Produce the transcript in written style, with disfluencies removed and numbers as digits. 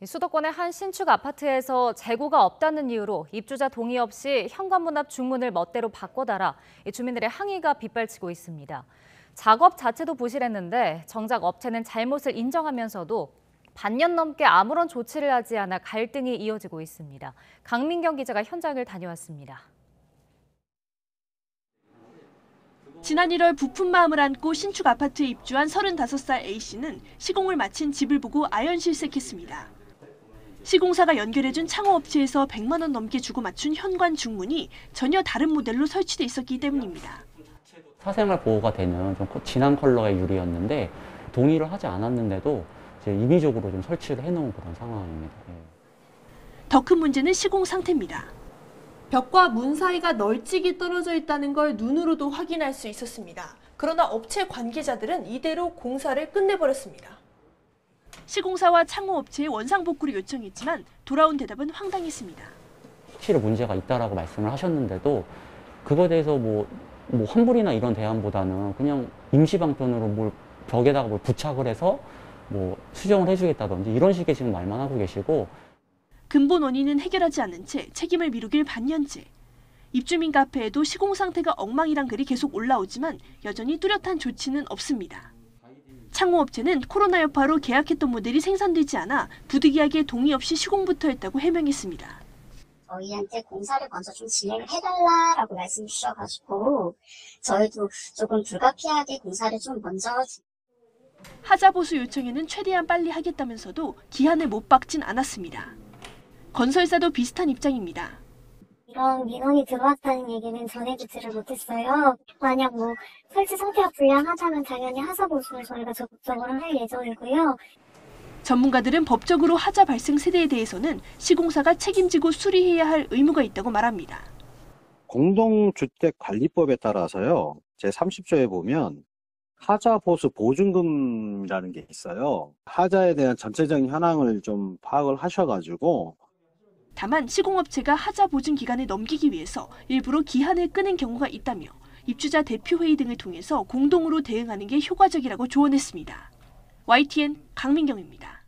수도권의 한 신축 아파트에서 재고가 없다는 이유로 입주자 동의 없이 현관문 앞 중문을 멋대로 바꿔달아 주민들의 항의가 빗발치고 있습니다. 작업 자체도 부실했는데 정작 업체는 잘못을 인정하면서도 반년 넘게 아무런 조치를 하지 않아 갈등이 이어지고 있습니다. 강민경 기자가 현장을 다녀왔습니다. 지난 1월 부푼 마음을 안고 신축 아파트에 입주한 35살 A씨는 시공을 마친 집을 보고 아연실색했습니다. 시공사가 연결해준 창호업체에서 100만 원 넘게 주고 맞춘 현관 중문이 전혀 다른 모델로 설치돼 있었기 때문입니다. 사생활 보호가 되는 좀 진한 컬러의 유리였는데 동의를 하지 않았는데도 이제 임의적으로 좀 설치를 해놓은 그런 상황입니다. 더 큰 문제는 시공 상태입니다. 벽과 문 사이가 널찍이 떨어져 있다는 걸 눈으로도 확인할 수 있었습니다. 그러나 업체 관계자들은 이대로 공사를 끝내버렸습니다. 시공사와 창호업체에 원상복구를 요청했지만 돌아온 대답은 황당했습니다. 확실히 문제가 있다라고 말씀을 하셨는데도 그거에 대해서 뭐 환불이나 이런 대안보다는 그냥 임시방편으로 뭘 벽에다가 뭘 부착을 해서 뭐 수정을 해주겠다든지 이런 식의 지금 말만 하고 계시고, 근본 원인은 해결하지 않은 채 책임을 미루길 반년째. 입주민 카페에도 시공 상태가 엉망이란 글이 계속 올라오지만 여전히 뚜렷한 조치는 없습니다. 창호업체는 코로나 여파로 계약했던 모델이 생산되지 않아 부득이하게 동의 없이 시공부터 했다고 해명했습니다. 저희한테 공사를 먼저 좀 진행을 해달라라고 말씀 주셔가지고 저희도 조금 불가피하게 공사를 좀 먼저. 하자 보수 요청에는 최대한 빨리 하겠다면서도 기한을 못 박진 않았습니다. 건설사도 비슷한 입장입니다. 이런 민원이 들어왔다는 얘기는 전해주지를 못했어요. 만약 설치 상태가 불량하다면 당연히 하자 보수를 저희가 적극적으로 할 예정이고요. 전문가들은 법적으로 하자 발생 세대에 대해서는 시공사가 책임지고 수리해야 할 의무가 있다고 말합니다. 공동주택관리법에 따라서요, 제30조에 보면 하자 보수 보증금이라는 게 있어요. 하자에 대한 전체적인 현황을 좀 파악을 하셔가지고. 다만 시공업체가 하자 보증 기간을 넘기기 위해서 일부러 기한을 끄는 경우가 있다며 입주자 대표회의 등을 통해서 공동으로 대응하는 게 효과적이라고 조언했습니다. YTN 강민경입니다.